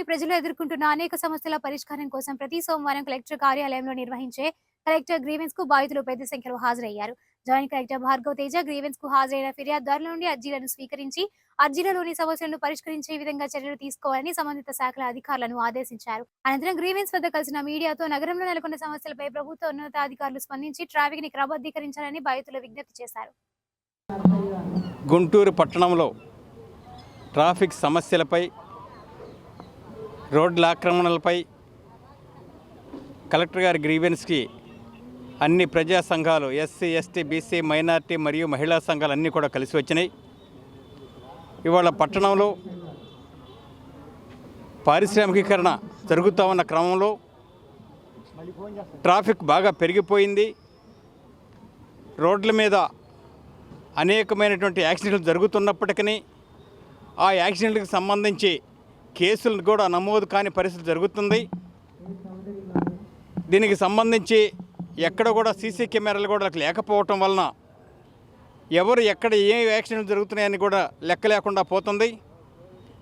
ప్రజలు ఎదుర్కొంటున్న అనేక సమస్యల పరిష్కారం కోసం ప్రతి సోమవారం కలెక్టర్ కార్యాలయంలో నిర్వహించే కలెక్టర్ గ్రీవెన్స్ కు బాధితులు పెద్ద సంఖ్యలో హాజరయ్యారు. Joint collector Bhargav Teja grievance కు హాజరైన ఫిర్యాదుదారుల నుండి అర్జీలను స్వీకరించి అర్జీలలోని సమస్యలను పరిష్కరించే విధంగా చర్యలు తీసుకోవాలని సంబంధిత శాఖల అధికారులను ఆదేశించారు. అనంతరం గ్రీవెన్స్ వద్ద కలిసిన మీడియాతో నగరంలో నెలకొన్న సమస్యలపై ప్రభుత్వ ఉన్నతాధికారులు స్పందించి ట్రాఫిక్ ని క్రమబద్ధీకరించాలని బాధితులు విజ్ఞప్తి చేశారు. గుంటూరు పట్టణంలో ట్రాఫిక్ సమస్యలపై రోడ్ల ఆక్రమణలపై కలెక్టర్ గారి గ్రీవెన్స్కి అన్ని ప్రజా సంఘాలు ఎస్సీ ఎస్టీ బీసీ మైనార్టీ మరియు మహిళా సంఘాలు అన్నీ కూడా కలిసి వచ్చినాయి. ఇవాళ పట్టణంలో పారిశ్రామికీకరణ జరుగుతూ ఉన్న క్రమంలో ట్రాఫిక్ బాగా పెరిగిపోయింది. రోడ్ల మీద అనేకమైనటువంటి యాక్సిడెంట్లు జరుగుతున్నప్పటికీ ఆ యాక్సిడెంట్కి సంబంధించి కేసులు కూడా నమోదు కాని పరిస్థితి జరుగుతుంది. దీనికి సంబంధించి ఎక్కడ కూడా సీసీ కెమెరాలు కూడా లేకపోవటం వలన ఎవరు ఎక్కడ ఏ యాక్సిడెంట్లు జరుగుతున్నాయని కూడా లెక్క లేకుండా పోతుంది.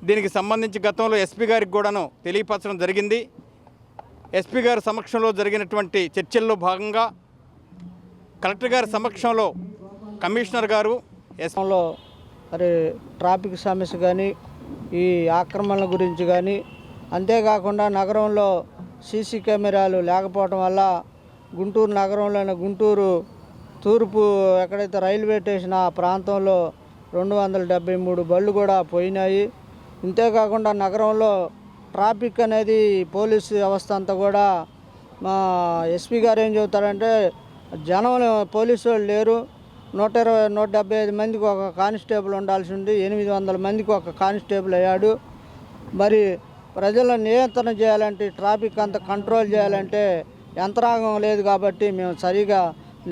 దీనికి సంబంధించి గతంలో ఎస్పీ గారికి కూడాను తెలియపరచడం జరిగింది. ఎస్పీ గారి సమక్షంలో జరిగినటువంటి చర్చల్లో భాగంగా కలెక్టర్ గారి సమక్షంలో కమిషనర్ గారు ఎస్లో మరి ట్రాఫిక్ సమస్య కానీ ఈ ఆక్రమణల గురించి కానీ అంతేకాకుండా నగరంలో సీసీ కెమెరాలు లేకపోవడం వల్ల గుంటూరు నగరంలోని గుంటూరు తూర్పు ఎక్కడైతే రైల్వే స్టేషన్ ఆ ప్రాంతంలో 273 బళ్ళు కూడా పోయినాయి. ఇంతేకాకుండా నగరంలో ట్రాఫిక్ అనేది పోలీసు వ్యవస్థ అంతా కూడా మా ఎస్పీ గారు ఏం చెబుతారంటే జనం పోలీసు వాళ్ళు లేరు, 175 మందికి ఒక కానిస్టేబుల్ ఉండాల్సి ఉండి 800 మందికి ఒక కానిస్టేబుల్ అయ్యాడు. మరి ప్రజలను నియంత్రణ చేయాలంటే ట్రాఫిక్ అంతా కంట్రోల్ చేయాలంటే యంత్రాంగం లేదు కాబట్టి మేము సరిగా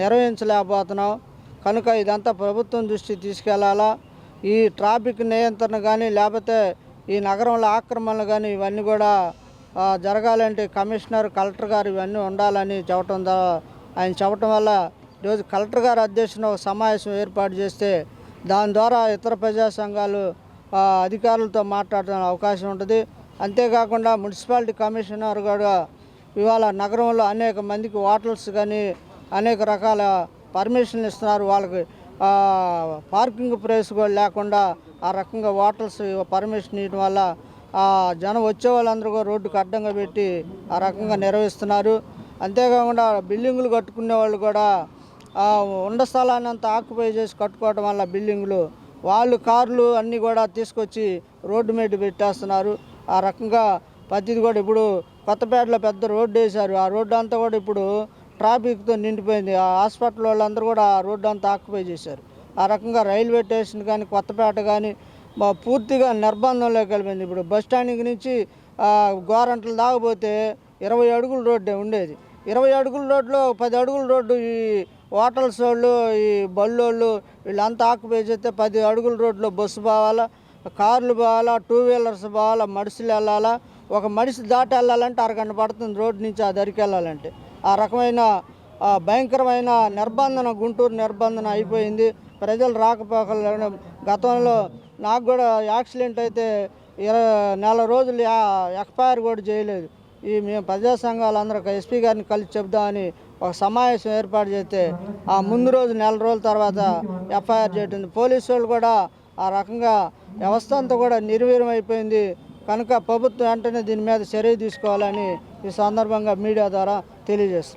నిర్వహించలేకపోతున్నాం. కనుక ఇదంతా ప్రభుత్వం దృష్టికి తీసుకెళ్లాలా. ఈ ట్రాఫిక్ నియంత్రణ కానీ లేకపోతే ఈ నగరంలో ఆక్రమణలు కానీ ఇవన్నీ కూడా జరగాలంటే కమిషనర్ కలెక్టర్ గారు ఇవన్నీ ఉండాలని ఆయన చెప్పడం వల్ల ఈరోజు కలెక్టర్ గారి అధ్యక్షతన ఒక సమావేశం ఏర్పాటు చేస్తే దాని ద్వారా ఇతర ప్రజా సంఘాలు అధికారులతో మాట్లాడడానికి అవకాశం ఉంటుంది. అంతేకాకుండా మున్సిపాలిటీ కమిషనర్ కూడా ఇవాళ నగరంలో అనేక మందికి హోటల్స్ కానీ అనేక రకాల పర్మిషన్లు ఇస్తున్నారు. వాళ్ళకి పార్కింగ్ ప్లేస్ కూడా లేకుండా ఆ రకంగా హోటల్స్ పర్మిషన్ ఇవ్వడం వల్ల జనం వచ్చే వాళ్ళందరూ కూడా రోడ్డుకు అడ్డంగా పెట్టి ఆ రకంగా నిర్వహిస్తున్నారు. అంతేకాకుండా బిల్డింగులు కట్టుకునే వాళ్ళు కూడా ఉండ స్థలాన్ని అంతా ఆక్యుపై చేసి కట్టుకోవడం వల్ల బిల్డింగులు వాళ్ళు కార్లు అన్నీ కూడా తీసుకొచ్చి రోడ్డు మీద పెట్టేస్తున్నారు. ఆ రకంగా పద్ధతి కూడా ఇప్పుడు కొత్తపేటలో పెద్ద రోడ్డు వేశారు. ఆ రోడ్డు అంతా కూడా ఇప్పుడు ట్రాఫిక్తో నిండిపోయింది. ఆ హాస్పిటల్ వాళ్ళందరూ కూడా ఆ రోడ్డు అంతా ఆక్యుపై చేశారు. ఆ రకంగా రైల్వే స్టేషన్ కానీ కొత్తపేట కానీ పూర్తిగా నిర్బంధంలోకి వెళ్ళిపోయింది. ఇప్పుడు బస్ స్టాండింగ్ నుంచి గోరంటలు దాకపోతే 20 అడుగుల రోడ్డే ఉండేది. 20 అడుగుల రోడ్లో 10 అడుగుల రోడ్డు ఈ హోటల్స్ వాళ్ళు ఈ బళ్ళోళ్ళు వీళ్ళంతా ఆక్యుపై చేస్తే 10 అడుగుల రోడ్లో బస్సు పోవాలా, కార్లు పోవాలా, 2 వీలర్స్ పోవాలా, మనుషులు వెళ్ళాలా. ఒక మనిషి దాటి వెళ్ళాలంటే అరగంట పడుతుంది రోడ్డు నుంచి ఆ దరికి వెళ్ళాలంటే. ఆ రకమైన భయంకరమైన నిర్బంధన గుంటూరు నిర్బంధన అయిపోయింది. ప్రజలు రాకపోకలు గతంలో నాకు కూడా యాక్సిడెంట్ అయితే నెల రోజులు ఎక్స్పైర్ కూడా చేయలేదు. మేము ప్రజా సంఘాలందరూ ఎస్పీ గారిని కలిసి చెప్దామని ఒక సమావేశం ఏర్పాటు చేస్తే ఆ ముందు రోజు నెల రోజుల తర్వాత ఎఫ్ఐఆర్ చేయడం. పోలీసు వాళ్ళు కూడా ఆ రకంగా వ్యవస్థ అంతా కూడా నిర్వీర్యం అయిపోయింది. కనుక ప్రభుత్వం వెంటనే దీని మీద చర్య తీసుకోవాలని ఈ సందర్భంగా మీడియా ద్వారా తెలియజేస్తుంది.